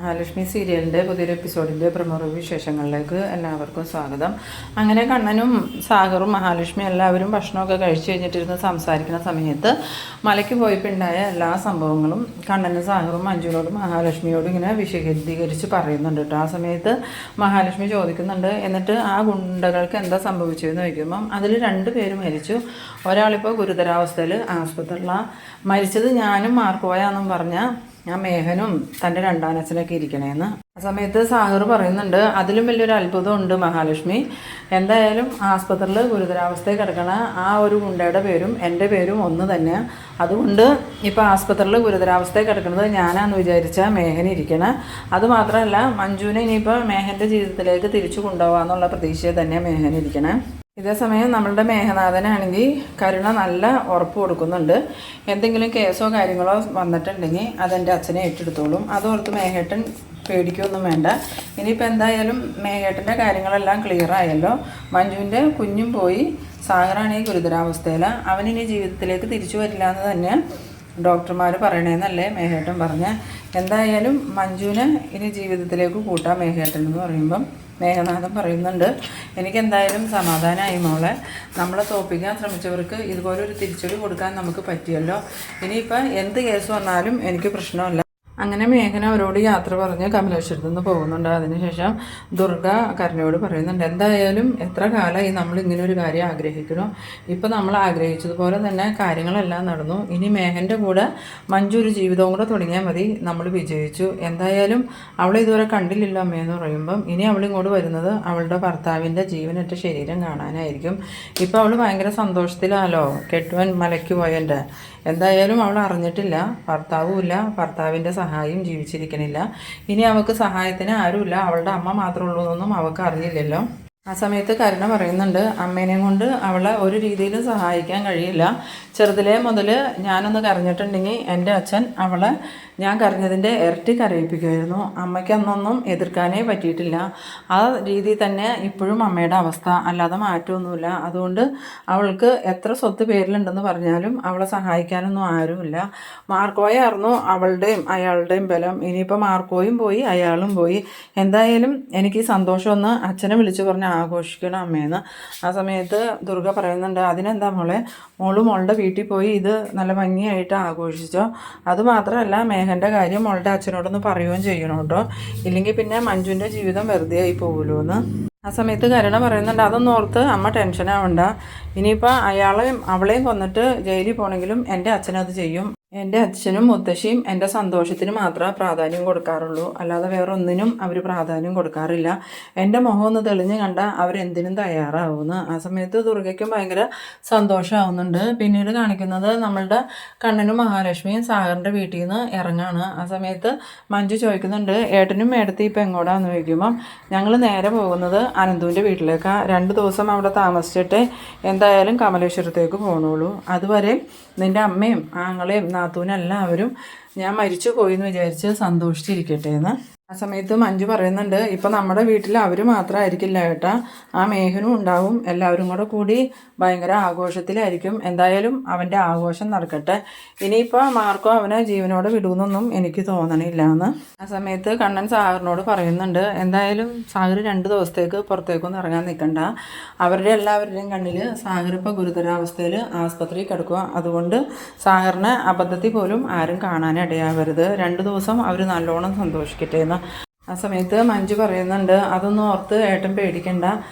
മഹാലക്ഷ്മി സീരിയലിൻ്റെ പുതിയൊരു എപ്പിസോഡിൻ്റെ പ്രമുഖ വിശേഷങ്ങളിലേക്ക് എല്ലാവർക്കും സ്വാഗതം. അങ്ങനെ കണ്ണനും സാഗറും മഹാലക്ഷ്മി എല്ലാവരും ഭക്ഷണമൊക്കെ കഴിച്ചു കഴിഞ്ഞിട്ടിരുന്ന് സംസാരിക്കുന്ന സമയത്ത് മലയ്ക്ക് പോയപ്പോണ്ടായ എല്ലാ സംഭവങ്ങളും കണ്ണനും സാഗറും മഞ്ജുവിനോടും മഹാലക്ഷ്മിയോടും ഇങ്ങനെ വിശദീകരിച്ച് പറയുന്നുണ്ട് കേട്ടോ. ആ സമയത്ത് മഹാലക്ഷ്മി ചോദിക്കുന്നുണ്ട്, എന്നിട്ട് ആ ഗുണ്ടകൾക്ക് എന്താ സംഭവിച്ചതെന്ന് ചോദിക്കുമ്പം അതിൽ 2 പേര് മരിച്ചു. ഒരാളിപ്പോൾ ഗുരുതരാവസ്ഥയിൽ ആസ്പത്രിയിലാണ്. മരിച്ചത് ഞാനും മാർക്കോയാന്നും പറഞ്ഞാൽ ഞാൻ മേഘനും തൻ്റെ രണ്ടാനച്ഛനൊക്കെ ഇരിക്കണേന്ന്. ആ സമയത്ത് സാഗർ പറയുന്നുണ്ട്, അതിലും വലിയൊരു അത്ഭുതമുണ്ട് മഹാലക്ഷ്മി. എന്തായാലും ആസ്പത്രിയിൽ ഗുരുതരാവസ്ഥയിൽ കിടക്കണ ആ ഒരു ഗുണ്ടയുടെ പേരും എൻ്റെ പേരും ഒന്ന് തന്നെ. അതുകൊണ്ട് ഇപ്പോൾ ആസ്പത്രിയിൽ ഗുരുതരാവസ്ഥയിൽ കിടക്കുന്നത് ഞാനാന്ന് വിചാരിച്ചാൽ മേഘന ഇരിക്കണം. അതുമാത്രമല്ല, മഞ്ജുവിനെ ഇനിയിപ്പോൾ മേഘൻ്റെ ജീവിതത്തിലേക്ക് തിരിച്ചു കൊണ്ടുപോകാമെന്നുള്ള പ്രതീക്ഷയെ തന്നെ മേഘന ഇരിക്കണം. ഇതേസമയം നമ്മളുടെ മേഘനാഥനാണെങ്കിൽ കരുണ നല്ല ഉറപ്പ് കൊടുക്കുന്നുണ്ട്. എന്തെങ്കിലും കേസോ കാര്യങ്ങളോ വന്നിട്ടുണ്ടെങ്കിൽ അതെൻ്റെ അച്ഛനെ ഏറ്റെടുത്തോളും. അതോർത്ത് മേഘേട്ടൻ പേടിക്കൊന്നും വേണ്ട. ഇനിയിപ്പോൾ എന്തായാലും മേഘേട്ടൻ്റെ കാര്യങ്ങളെല്ലാം ക്ലിയർ ആയല്ലോ. മഞ്ജുവിൻ്റെ കുഞ്ഞും പോയി, സാഗറാണെങ്കിൽ ഗുരുതരാവസ്ഥയിൽ. അവനിനി ജീവിതത്തിലേക്ക് തിരിച്ചു വരില്ല എന്ന് തന്നെ ഡോക്ടർമാർ പറയണേന്നല്ലേ മേഘേട്ടൻ പറഞ്ഞ. എന്തായാലും മഞ്ജുവിനെ ഇനി ജീവിതത്തിലേക്ക് കൂട്ടാം മേഘേട്ടൻ എന്ന് പറയുമ്പം മേഘനാഥൻ പറയുന്നുണ്ട്, എനിക്കെന്തായാലും സമാധാനമായി മോളെ. നമ്മളെ തോൽപ്പിക്കാൻ ശ്രമിച്ചവർക്ക് ഇതുപോലൊരു തിരിച്ചടി കൊടുക്കാൻ നമുക്ക് പറ്റിയല്ലോ. ഇനിയിപ്പോൾ എന്ത് കേസ് വന്നാലും എനിക്ക് പ്രശ്നമല്ല. അങ്ങനെ മേഘന അവരോട് യാത്ര പറഞ്ഞ് കമലേശ്വരത്തു നിന്ന് പോകുന്നുണ്ട്. അതിനുശേഷം ദുർഗ കരുണയോട് പറയുന്നുണ്ട്, എന്തായാലും എത്ര കാലമായി നമ്മൾ ഇങ്ങനെ ഒരു കാര്യം ആഗ്രഹിക്കണോ. ഇപ്പോൾ നമ്മൾ ആഗ്രഹിച്ചതുപോലെ തന്നെ കാര്യങ്ങളെല്ലാം നടന്നു. ഇനി മേഘൻ്റെ കൂടെ മഞ്ജു ഒരു ജീവിതവും കൂടെ തുടങ്ങിയാൽ മതി, നമ്മൾ വിജയിച്ചു. എന്തായാലും അവളെ ഇതുവരെ കണ്ടില്ലല്ലോ അമ്മയെന്ന് പറയുമ്പം ഇനി അവളിങ്ങോട്ട് വരുന്നത് അവളുടെ ഭർത്താവിൻ്റെ ജീവനറ്റ ശരീരം കാണാനായിരിക്കും. ഇപ്പോൾ അവൾ ഭയങ്കര സന്തോഷത്തിലാണല്ലോ, കെട്ടുവൻ മലയ്ക്ക് പോയൻ്റെ. എന്തായാലും അവൾ അറിഞ്ഞിട്ടില്ല, ഭർത്താവുമില്ല, ഭർത്താവിൻ്റെ സഹായം ജീവിച്ചിരിക്കണില്ല. ഇനി അവൾക്ക് സഹായത്തിന് ആരുമില്ല, അവളുടെ അമ്മ മാത്രമേ ഉള്ളൂ എന്നൊന്നും അവൾക്ക് അറിയില്ലല്ലോ. ആ സമയത്ത് കരുണ പറയുന്നുണ്ട്, അമ്മേനെയും കൊണ്ട് അവളെ ഒരു രീതിയിലും സഹായിക്കാൻ കഴിയില്ല. ചെറുതിലേ മുതൽ ഞാനൊന്ന് കരഞ്ഞിട്ടുണ്ടെങ്കിൽ എൻ്റെ അച്ഛൻ അവളെ ഞാൻ കരഞ്ഞതിൻ്റെ ഇരട്ടി കരയിപ്പിക്കുമായിരുന്നു. അമ്മയ്ക്ക് അന്നൊന്നും എതിർക്കാനേ പറ്റിയിട്ടില്ല. ആ രീതിയിൽ തന്നെ ഇപ്പോഴും അമ്മയുടെ അവസ്ഥ, അല്ലാതെ മാറ്റമൊന്നുമില്ല. അതുകൊണ്ട് അവൾക്ക് എത്ര സ്വത്ത് പേരിലുണ്ടെന്ന് പറഞ്ഞാലും അവളെ സഹായിക്കാനൊന്നും ആരുമില്ല. മാർക്കോയായിരുന്നു അവളുടെയും അയാളുടെയും ബലം. ഇനിയിപ്പോൾ മാർക്കോയും പോയി, അയാളും പോയി. എന്തായാലും എനിക്ക് ഈ സന്തോഷമൊന്ന് അച്ഛനെ വിളിച്ചു പറഞ്ഞ് ആഘോഷിക്കണം അമ്മയെന്ന്. ആ സമയത്ത് ദുർഗ പറയുന്നുണ്ട്, അതിനെന്താ മോളെ, മോളുടെ വീട്ടിൽ പോയി ഇത് നല്ല ഭംഗിയായിട്ട് ആഘോഷിച്ചോ. അതുമാത്രമല്ല, മേഘൻ്റെ കാര്യം മോളുടെ അച്ഛനോടൊന്ന് പറയുകയും ചെയ്യണം കേട്ടോ, ഇല്ലെങ്കിൽ പിന്നെ മഞ്ജുവിൻ്റെ ജീവിതം വെറുതെ ആയി പോകുമല്ലോ എന്ന്. ആ സമയത്ത് കരുണ പറയുന്നുണ്ട്, അതൊന്നും ഓർത്ത് അമ്മ ടെൻഷനാവണ്ട. ഇനിയിപ്പോൾ അയാളെയും അവളെയും കൊന്നിട്ട് ജയിലിൽ പോകണമെങ്കിലും എൻ്റെ അച്ഛനത് ചെയ്യും. എൻ്റെ അച്ഛനും മുത്തശ്ശിയും എൻ്റെ സന്തോഷത്തിന് മാത്രമേ പ്രാധാന്യം കൊടുക്കാറുള്ളൂ, അല്ലാതെ വേറെ ഒന്നിനും അവർ പ്രാധാന്യം കൊടുക്കാറില്ല. എൻ്റെ മുഖം ഒന്ന് തെളിഞ്ഞ് കണ്ടാൽ അവരെന്തിനും തയ്യാറാവുമെന്ന്. ആ സമയത്ത് ദുർഗയ്ക്കും ഭയങ്കര സന്തോഷമാവുന്നുണ്ട്. പിന്നീട് കാണിക്കുന്നത് നമ്മളുടെ കണ്ണനും മഹാലക്ഷ്മിയും സാഗറിൻ്റെ വീട്ടിൽ നിന്ന് ഇറങ്ങാണ്. ആ സമയത്ത് മഞ്ജു ചോദിക്കുന്നുണ്ട്, ഏട്ടനും മേടത്തി ഇപ്പം എങ്ങോട്ടാന്ന് ചോദിക്കുമ്പം ഞങ്ങൾ നേരെ പോകുന്നത് അനന്തുവിൻ്റെ വീട്ടിലേക്കാണ്. 2 ദിവസം അവിടെ താമസിച്ചിട്ട് എന്തായാലും കമലേശ്വരത്തേക്ക് പോകണുള്ളൂ. അതുവരെ നിൻ്റെ അമ്മയും ആങ്ങളെയും നാത്തൂനും എല്ലാവരും ഞാൻ മരിച്ചു പോയിന്ന് വിചാരിച്ച് സന്തോഷിച്ചിരിക്കട്ടെ എന്ന്. ആ സമയത്ത് മഞ്ജു പറയുന്നുണ്ട്, ഇപ്പം നമ്മുടെ വീട്ടിൽ അവർ മാത്രമായിരിക്കില്ല ഏട്ടാ, ആ മേഘനും ഉണ്ടാവും. എല്ലാവരും കൂടി ഭയങ്കര ആഘോഷത്തിലായിരിക്കും. എന്തായാലും അവൻ്റെ ആഘോഷം നടക്കട്ടെ. ഇനിയിപ്പോൾ മാർക്കോ അവനെ ജീവനോടെ വിടുമെന്നൊന്നും എനിക്ക് തോന്നണില്ല എന്ന്. ആ സമയത്ത് കണ്ണൻ സാഗറിനോട് പറയുന്നുണ്ട്, എന്തായാലും സാഗർ 2 ദിവസത്തേക്ക് പുറത്തേക്കൊന്നും ഇറങ്ങാൻ നിൽക്കണ്ട. എല്ലാവരുടെയും കണ്ണിൽ സാഗർ ഇപ്പോൾ ഗുരുതരാവസ്ഥയിൽ ആസ്പത്രിയിൽ കിടക്കുക. അതുകൊണ്ട് സാഗറിനെ അബദ്ധത്തിൽ പോലും ആരും കാണാനിടയാവരുത്. 2 ദിവസം അവർ നല്ലോണം സന്തോഷിക്കട്ടെ എന്ന്. ആ സമയത്ത് മഞ്ജു പറയുന്നുണ്ട്, അതൊന്നും ഓർത്ത് ഏട്ടൻ പേടിക്കണ്ട,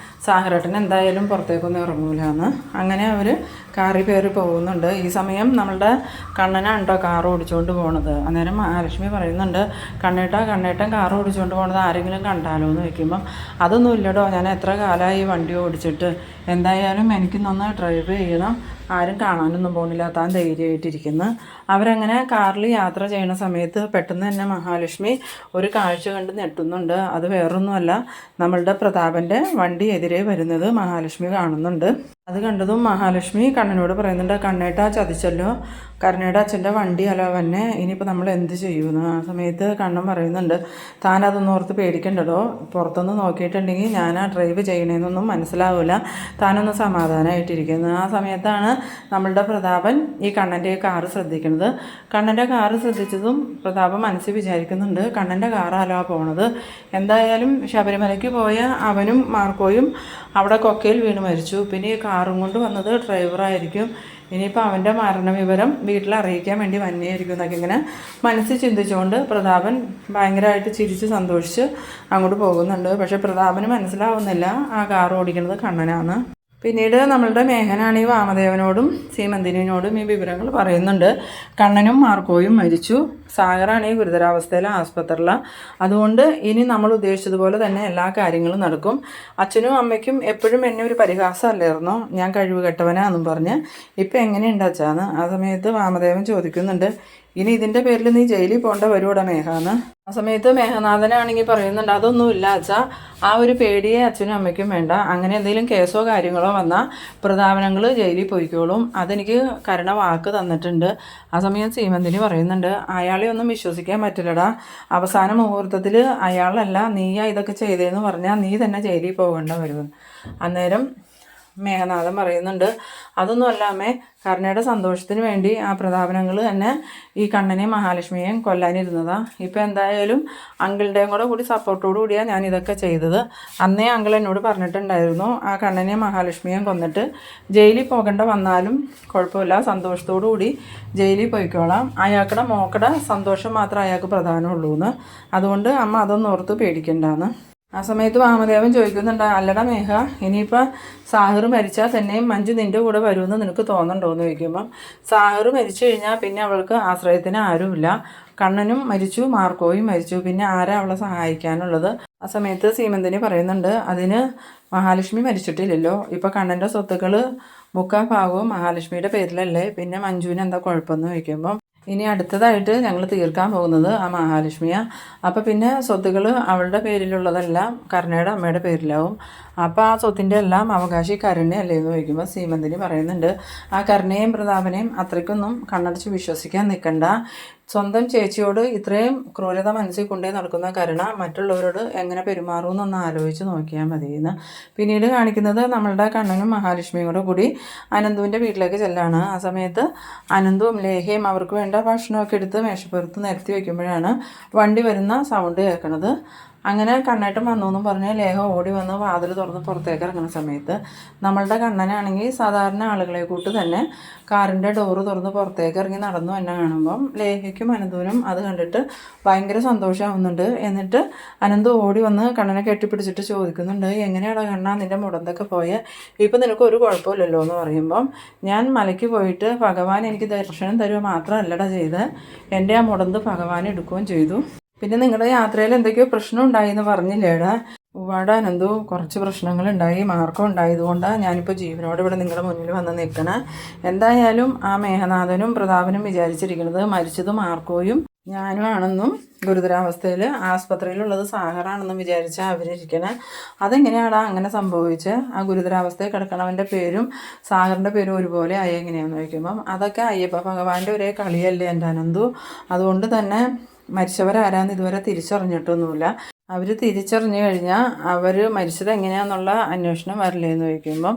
സാഗരേട്ടൻ എന്തായാലും പുറത്തേക്കൊന്നും ഇറങ്ങൂല എന്ന്. അങ്ങനെ അവർ കാറിൽ കയറി പോകുന്നുണ്ട്. ഈ സമയം നമ്മളുടെ കണ്ണനാണ് കേട്ടോ കാർ ഓടിച്ചുകൊണ്ട് പോണത്. അന്നേരം മഹാലക്ഷ്മി പറയുന്നുണ്ട്, കണ്ണേട്ടൻ കാർ ഓടിച്ചുകൊണ്ട് പോണത് ആരെങ്കിലും കണ്ടാലോ എന്ന് ചോദിക്കുമ്പം അതൊന്നും ഇല്ലടോ, ഞാൻ എത്ര കാലമായി വണ്ടി ഓടിച്ചിട്ട്, എന്തായാലും എനിക്കിന്നൊന്ന് ഡ്രൈവ് ചെയ്യണം, ആരും കാണാനൊന്നും പോകുന്നില്ല, താൻ ധൈര്യമായിട്ടിരിക്കുന്നു. അവരങ്ങനെ കാറിൽ യാത്ര ചെയ്യുന്ന സമയത്ത് പെട്ടെന്ന് തന്നെ മഹാലക്ഷ്മി ഒരു കാഴ്ച കണ്ട് ഞെട്ടുന്നുണ്ട്. അത് വേറൊന്നുമല്ല, നമ്മളുടെ പ്രതാപൻ്റെ വണ്ടി എതിരെ വരുന്നത് മഹാലക്ഷ്മി കാണുന്നുണ്ട്. അത് കണ്ടതും മഹാലക്ഷ്മി കണ്ണനോട് പറയുന്നുണ്ട്, കണ്ണേട്ടാ ചതിച്ചല്ലോ, കരുണയുടെ അച്ഛൻ്റെ വണ്ടി അല്ല വന്നെ, ഇനിയിപ്പോൾ നമ്മൾ എന്ത് ചെയ്യുമെന്ന്. ആ സമയത്ത് കണ്ണൻ പറയുന്നുണ്ട്, താൻ അതൊന്നും ഓർത്ത് പേടിക്കണ്ടല്ലോ, പുറത്തൊന്ന് നോക്കിയിട്ടുണ്ടെങ്കിൽ ഞാൻ ആ ഡ്രൈവ് ചെയ്യണേന്നൊന്നും മനസ്സിലാവില്ല, താനൊന്ന് സമാധാനമായിട്ടിരിക്കുന്നത്. ആ സമയത്താണ് നമ്മളുടെ പ്രതാപൻ ഈ കണ്ണൻ്റെ കാറ് ശ്രദ്ധിക്കുന്നത്. കണ്ണൻ്റെ കാറ് ശ്രദ്ധിച്ചതും പ്രതാപൻ മനസ്സിൽ വിചാരിക്കുന്നുണ്ട്, കണ്ണൻ്റെ കാറാലോ പോണത്, എന്തായാലും ശബരിമലയ്ക്ക് പോയ അവനും മാർക്കോയും അവിടെ കൊക്കയിൽ വീണ് മരിച്ചു, പിന്നെ ഈ കാറും കൊണ്ട് വന്നത് ഡ്രൈവറായിരിക്കും, ഇനിയിപ്പോൾ അവൻ്റെ മരണവിവരം വീട്ടിൽ അറിയിക്കാൻ വേണ്ടി വന്നെയായിരിക്കും എന്നൊക്കെ ഇങ്ങനെ മനസ്സിൽ ചിന്തിച്ചുകൊണ്ട് പ്രതാപൻ ഭയങ്കരമായിട്ട് ചിരിച്ച് സന്തോഷിച്ച് അങ്ങോട്ട് പോകുന്നുണ്ട്. പക്ഷേ പ്രതാപന് മനസ്സിലാവുന്നില്ല ആ കാർ ഓടിക്കുന്നത് കണ്ണനാണ്. പിന്നീട് നമ്മളുടെ മേഘനാണ് ഈ വാമദേവനോടും സീമന്തിനോടും ഈ വിവരങ്ങൾ പറയുന്നുണ്ട്. കണ്ണനും മാർക്കോയും മരിച്ചു, സാഗറാണ് ഈ ഗുരുതരാവസ്ഥയിൽ ആസ്പത്രിയിലാണ്, അതുകൊണ്ട് ഇനി നമ്മൾ ഉദ്ദേശിച്ചതുപോലെ തന്നെ എല്ലാ കാര്യങ്ങളും നടക്കും. അച്ഛനും അമ്മയ്ക്കും എപ്പോഴും എന്നെ ഒരു പരിഹാസമല്ലായിരുന്നോ, ഞാൻ കഴിവ് കെട്ടവനാന്നും പറഞ്ഞ്, ഇപ്പം എങ്ങനെയുണ്ട് അച്ഛാന്ന്. ആ സമയത്ത് വാമദേവൻ ചോദിക്കുന്നുണ്ട്, ഇനി ഇതിൻ്റെ പേരിൽ നീ ജയിലിൽ പോകേണ്ട വരുവാടാ മേഘാന്ന്. ആ സമയത്ത് മേഘനാഥനാണെങ്കിൽ പറയുന്നുണ്ട്, അതൊന്നുമില്ല അച്ഛാ, ആ ഒരു പേടിയെ അച്ഛനും അമ്മയ്ക്കും വേണ്ട, അങ്ങനെ എന്തെങ്കിലും കേസോ കാര്യങ്ങളോ വന്നാൽ പ്രതാപനങ്ങൾ ജയിലിൽ പോയിക്കോളും, അതെനിക്ക് കരുണ വാക്ക് തന്നിട്ടുണ്ട്. ആ സമയം സീമന്തിനി പറയുന്നുണ്ട്, അയാളെ ഒന്നും വിശ്വസിക്കാൻ പറ്റില്ലടാ, അവസാന മുഹൂർത്തത്തിൽ അയാളല്ല നീയാ ഇതൊക്കെ ചെയ്തതെന്ന് പറഞ്ഞാൽ നീ തന്നെ ജയിലിൽ പോകേണ്ട വരുമെന്ന്. അന്നേരം മേഘനാഥൻ പറയുന്നുണ്ട്, അതൊന്നും അല്ല അമ്മേ, കരുണയുടെ സന്തോഷത്തിന് വേണ്ടി ആ പ്രതാപനങ്ങൾ തന്നെ ഈ കണ്ണനെയും മഹാലക്ഷ്മിയെയും കൊല്ലാനിരുന്നതാണ്. ഇപ്പം എന്തായാലും അങ്കിളുടെയും കൂടി സപ്പോർട്ടോടു കൂടിയാണ് ഞാൻ ഇതൊക്കെ ചെയ്തത്. അന്നേ അങ്കിൾ എന്നോട് പറഞ്ഞിട്ടുണ്ടായിരുന്നു, ആ കണ്ണനെയും മഹാലക്ഷ്മിയെയും കൊന്നിട്ട് ജയിലിൽ പോകേണ്ട വന്നാലും കുഴപ്പമില്ല, സന്തോഷത്തോടു കൂടി ജയിലിൽ പോയിക്കോളാം, അയാൾക്കുടെ മോക്കടെ സന്തോഷം മാത്രമേ അയാൾക്ക് പ്രധാനമുള്ളൂ എന്ന്, അതുകൊണ്ട് അമ്മ അതൊന്നും ഓർത്ത് പേടിക്കണ്ടെന്ന്. ആ സമയത്ത് വാമദേവൻ ചോദിക്കുന്നുണ്ട്, അല്ലടാ മേഘ, ഇനിയിപ്പോൾ സാഹിർ മരിച്ചാൽ തന്നെയും മഞ്ജു നിൻ്റെ കൂടെ വരുമെന്ന് നിനക്ക് തോന്നുന്നുണ്ടോ എന്ന് ചോദിക്കുമ്പം, സാഹിർ മരിച്ചു കഴിഞ്ഞാൽ പിന്നെ അവൾക്ക് ആശ്രയത്തിന് ആരുമില്ല, കണ്ണനും മരിച്ചു, മാർക്കോയും മരിച്ചു, പിന്നെ ആരാ അവളെ സഹായിക്കാനുള്ളത്. ആ സമയത്ത് സീമന്തിനി പറയുന്നുണ്ട്, അതിന് മഹാലക്ഷ്മി മരിച്ചിട്ടില്ലല്ലോ, ഇപ്പോൾ കണ്ണൻ്റെ സ്വത്തുക്കൾ മുക്കാൽ ഭാഗവും മഹാലക്ഷ്മിയുടെ പേരിലല്ലേ, പിന്നെ മഞ്ജുവിന് എന്താ കുഴപ്പമെന്ന് ചോദിക്കുമ്പം, ഇനി അടുത്തതായിട്ട് ഞങ്ങൾ തീർക്കാൻ പോകുന്നത് ആ മഹാലക്ഷ്മിയാണ്, അപ്പോൾ പിന്നെ സ്വത്തുകൾ അവളുടെ പേരിലുള്ളതെല്ലാം കരുണയുടെ അമ്മയുടെ പേരിലാവും, അപ്പോൾ ആ സ്വത്തിൻ്റെ എല്ലാം അവകാശി കരുണയല്ലേ എന്ന് ചോദിക്കുമ്പോൾ സീമന്തിനി പറയുന്നുണ്ട്, ആ കരുണയും പ്രതാപനെയും അത്രയ്ക്കൊന്നും കണ്ണടച്ച് വിശ്വസിക്കാൻ നിൽക്കണ്ട, സ്വന്തം ചേച്ചിയോട് ഇത്രയും ക്രൂരത മനസ്സിൽ കൊണ്ടേ നടക്കുന്ന കരുണ മറ്റുള്ളവരോട് എങ്ങനെ പെരുമാറുമെന്നൊന്ന് ആലോചിച്ച് നോക്കിയാൽ മതിയെന്ന്. പിന്നീട് കാണിക്കുന്നത് നമ്മളുടെ കണ്ണനും മഹാലക്ഷ്മിയും കൂടി അനന്തുവിൻ്റെ വീട്ടിലേക്ക് ചെല്ലാണ്. ആ സമയത്ത് അനന്തും ലേഹയും അവർക്ക് വേണ്ട ഭക്ഷണമൊക്കെ എടുത്ത് മേശപ്പുറത്ത് നിരത്തി വയ്ക്കുമ്പോഴാണ് വണ്ടി വരുന്ന സൗണ്ട് കേൾക്കുന്നത്. അങ്ങനെ കണ്ണേട്ടൻ വന്നു എന്നും പറഞ്ഞ് ലേഹ ഓടി വന്ന് വാതിൽ തുറന്ന് പുറത്തേക്ക് ഇറങ്ങുന്ന സമയത്ത് നമ്മളുടെ കണ്ണനാണെങ്കിൽ സാധാരണ ആളുകളെ കൂട്ട് തന്നെ കാറിൻ്റെ ഡോറ് തുറന്ന് പുറത്തേക്ക് ഇറങ്ങി നടന്നു എന്നെ കാണുമ്പം ലേഹയ്ക്കും അനന്തുവിനും അത് കണ്ടിട്ട് ഭയങ്കര സന്തോഷമാവുന്നുണ്ട്. എന്നിട്ട് അനന്തു ഓടി വന്ന് കണ്ണനെ കെട്ടിപ്പിടിച്ചിട്ട് ചോദിക്കുന്നുണ്ട്, എങ്ങനെയാടാ കണ്ണാ നിൻ്റെ മുടന്തൊക്കെ പോയ, ഇപ്പം നിനക്ക് ഒരു കുഴപ്പമില്ലല്ലോ എന്ന് പറയുമ്പം, ഞാൻ മലയ്ക്ക് പോയിട്ട് ഭഗവാൻ എനിക്ക് ദർശനം തരുക മാത്രമല്ലടാ ചെയ്ത്, എൻ്റെ ആ മുടന്ത് ഭഗവാൻ എടുക്കുകയും ചെയ്തു, പിന്നെ നിങ്ങളുടെ യാത്രയിൽ എന്തൊക്കെയോ പ്രശ്നം ഉണ്ടായി എന്ന് പറഞ്ഞില്ലേടാ. ഉവാടാ അനന്തു, കുറച്ച് പ്രശ്നങ്ങളുണ്ടായി, മാർക്കം ഉണ്ടായതുകൊണ്ടാണ് ഞാനിപ്പോൾ ജീവനോട് ഇവിടെ നിങ്ങളുടെ മുന്നിൽ വന്ന് നിൽക്കണേ. എന്തായാലും ആ മേഘനാഥനും പ്രതാപനും വിചാരിച്ചിരിക്കുന്നത് മരിച്ചത് മാർക്കോയും ഞാനും ആണെന്നും ഗുരുതരാവസ്ഥയിൽ ആസ്പത്രിയിലുള്ളത് സാഗറാണെന്നും വിചാരിച്ചാൽ അവരിരിക്കണേ. അതെങ്ങനെയാടാ അങ്ങനെ സംഭവിച്ച്, ആ ഗുരുതരാവസ്ഥയിൽ കിടക്കണവൻ്റെ പേരും സാഗറിൻ്റെ പേരും ഒരുപോലെ ആയി എങ്ങനെയാണെന്ന് ചോദിക്കുമ്പം, അതൊക്കെ അയ്യപ്പ ഭഗവാന്റെ ഒരേ കളിയല്ലേ എൻ്റെ അനന്തു, അതുകൊണ്ട് തന്നെ മരിച്ചവരാരാന്ന് ഇതുവരെ തിരിച്ചറിഞ്ഞിട്ടൊന്നുമില്ല, അവർ തിരിച്ചറിഞ്ഞു കഴിഞ്ഞാൽ അവർ മരിച്ചത് എങ്ങനെയാണെന്നുള്ള അന്വേഷണം വരില്ലേ എന്ന് ചോദിക്കുമ്പം,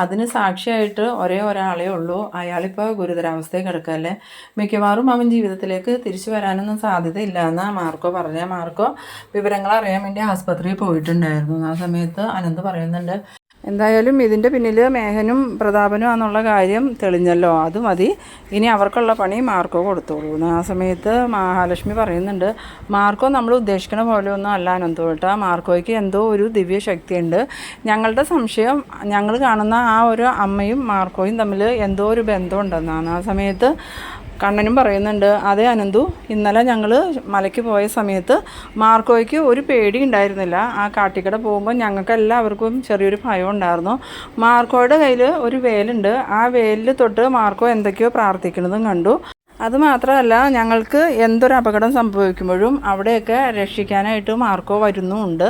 അതിന് സാക്ഷിയായിട്ട് ഒരാളേ ഉള്ളൂ, അയാളിപ്പോൾ ഗുരുതരാവസ്ഥയിൽ കിടക്കല്ലേ, മിക്കവാറും അവൻ ജീവിതത്തിലേക്ക് തിരിച്ചു വരാനൊന്നും സാധ്യതയില്ല എന്നാണ് മാർക്കോ പറഞ്ഞ. മാർക്കോ വിവരങ്ങൾ അറിയാൻ വേണ്ടി ആസ്പത്രിയിൽ പോയിട്ടുണ്ടായിരുന്നു. ആ സമയത്ത് അനന്ത് പറയുന്നുണ്ട്, എന്തായാലും ഇതിൻ്റെ പിന്നിൽ മേഘനും പ്രതാപനും ആണെന്നുള്ള കാര്യം തെളിഞ്ഞല്ലോ, അത് മതി, ഇനി അവർക്കുള്ള പണി മാർക്കോ കൊടുത്തോളൂ. ആ സമയത്ത് മഹാലക്ഷ്മി പറയുന്നുണ്ട്, മാർക്കോ നമ്മൾ ഉദ്ദേശിക്കുന്ന പോലെ ഒന്നും അല്ല അനന്തു കേട്ടോ, മാർക്കോയ്ക്ക് എന്തോ ഒരു ദിവ്യ ശക്തിയുണ്ട്, ഞങ്ങളുടെ സംശയം ഞങ്ങൾ കാണുന്ന ആ ഒരു അമ്മയും മാർക്കോയും തമ്മിൽ എന്തോ ഒരു ബന്ധമുണ്ടെന്നാണ്. ആ സമയത്ത് കണ്ണനും പറയുന്നുണ്ട്, അതേ അനന്തു, ഇന്നലെ ഞങ്ങൾ മലയ്ക്ക് പോയ സമയത്ത് മാർക്കോയ്ക്ക് ഒരു പേടി ഉണ്ടായിരുന്നില്ല, ആ കാട്ടിക്കട പോകുമ്പോൾ ഞങ്ങൾക്ക് എല്ലാവർക്കും ചെറിയൊരു ഭയം ഉണ്ടായിരുന്നു, മാർക്കോയുടെ കയ്യിൽ ഒരു വേലുണ്ട്, ആ വേലിൽ തൊട്ട് മാർക്കോ എന്തൊക്കെയോ പ്രാർത്ഥിക്കുന്നതും കണ്ടു, അതുമാത്രമല്ല ഞങ്ങൾക്ക് എന്തൊരു അപകടം സംഭവിക്കുമ്പോഴും അവിടെയൊക്കെ രക്ഷിക്കാനായിട്ട് മാർക്കോ വരുന്നുമുണ്ട്.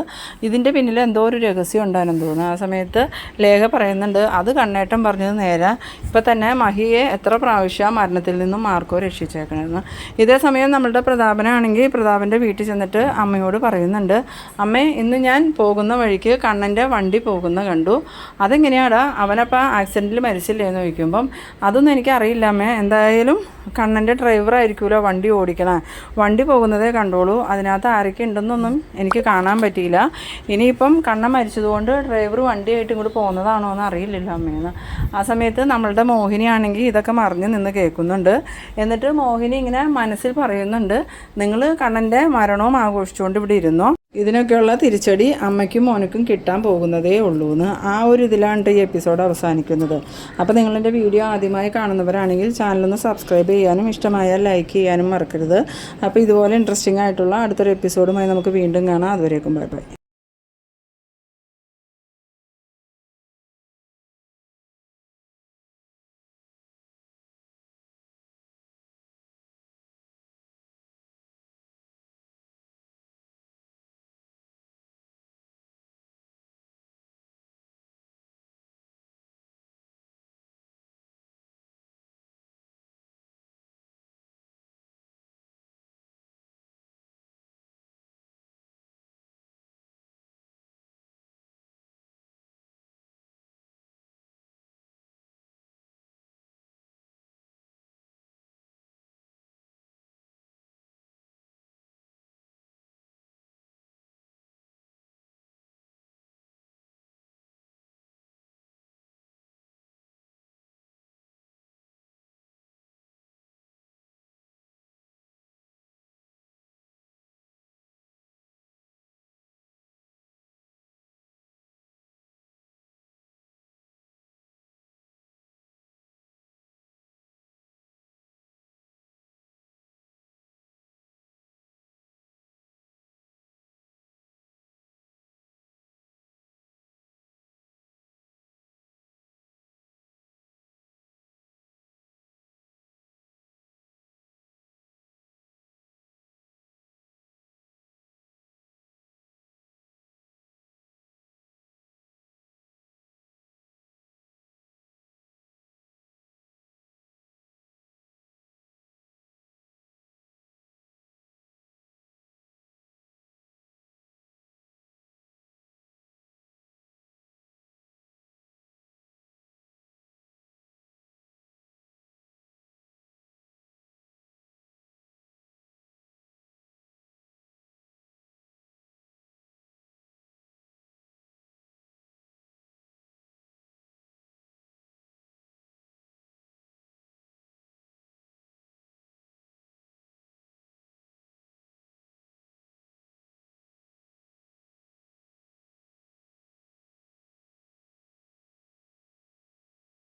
ഇതിൻ്റെ പിന്നിൽ എന്തോ ഒരു രഹസ്യം ഉണ്ടായിരുന്നു തോന്നുന്നു. ആ സമയത്ത് ലേഖ പറയുന്നുണ്ട് അത് കണ്ണേട്ടൻ പറഞ്ഞത് നേരെ. ഇപ്പം തന്നെ മഹിയെ എത്ര പ്രാവശ്യം മരണത്തിൽ നിന്നും മാർക്കോ രക്ഷിച്ചേക്കണമെന്ന്. ഇതേ സമയം നമ്മളുടെ പ്രതാപനാണെങ്കിൽ പ്രതാപൻ്റെ വീട്ടിൽ ചെന്നിട്ട് അമ്മയോട് പറയുന്നുണ്ട്, അമ്മേ ഇന്ന് ഞാൻ പോകുന്ന വഴിക്ക് കണ്ണൻ്റെ വണ്ടി പോകുന്ന കണ്ടു. അതെങ്ങനെയാടാ, അവനപ്പോൾ ആക്സിഡൻറ്റിൽ മരിച്ചില്ലേ എന്ന് ചോദിക്കുമ്പം അതൊന്നും എനിക്കറിയില്ല അമ്മേ, എന്തായാലും കണ്ണൻ്റെ ഡ്രൈവറായിരിക്കുമല്ലോ വണ്ടി ഓടിക്കണം, വണ്ടി പോകുന്നതേ കണ്ടോളൂ, അതിനകത്ത് ആരൊക്കെ ഉണ്ടെന്നൊന്നും എനിക്ക് കാണാൻ പറ്റിയില്ല. ഇനിയിപ്പം കണ്ണൻ മരിച്ചതുകൊണ്ട് ഡ്രൈവർ വണ്ടിയായിട്ട് ഇങ്ങോട്ട് പോകുന്നതാണോ എന്ന് അറിയില്ലല്ലോ അമ്മയെന്ന്. ആ സമയത്ത് നമ്മളുടെ മോഹിനിയാണെങ്കിൽ ഇതൊക്കെ മറിഞ്ഞ് നിന്ന് കേൾക്കുന്നുണ്ട്. എന്നിട്ട് മോഹിനി ഇങ്ങനെ മനസ്സിൽ പറയുന്നുണ്ട്, നിങ്ങൾ കണ്ണൻ്റെ മരണവും ആഘോഷിച്ചുകൊണ്ട് ഇവിടെ ഇരുന്നോ, ഇതിനൊക്കെയുള്ള തിരിച്ചടി അമ്മയ്ക്കും മോനക്കും കിട്ടാൻ പോകുന്നതേ ഉള്ളൂ എന്ന്. ആ ഒരു ഇതിലാണ് ഈ എപ്പിസോഡ് അവസാനിക്കുന്നത്. അപ്പോൾ നിങ്ങളെൻ്റെ വീഡിയോ ആദ്യമായി കാണുന്നവരാണെങ്കിൽ ചാനലൊന്ന് സബ്സ്ക്രൈബ് ചെയ്യാനും ഇഷ്ടമായാൽ ലൈക്ക് ചെയ്യാനും മറക്കരുത്. അപ്പോൾ ഇതുപോലെ ഇൻട്രസ്റ്റിംഗ് ആയിട്ടുള്ള അടുത്തൊരു എപ്പിസോഡുമായി നമുക്ക് വീണ്ടും കാണാം. അതുവരേക്കും ബൈ ബൈ.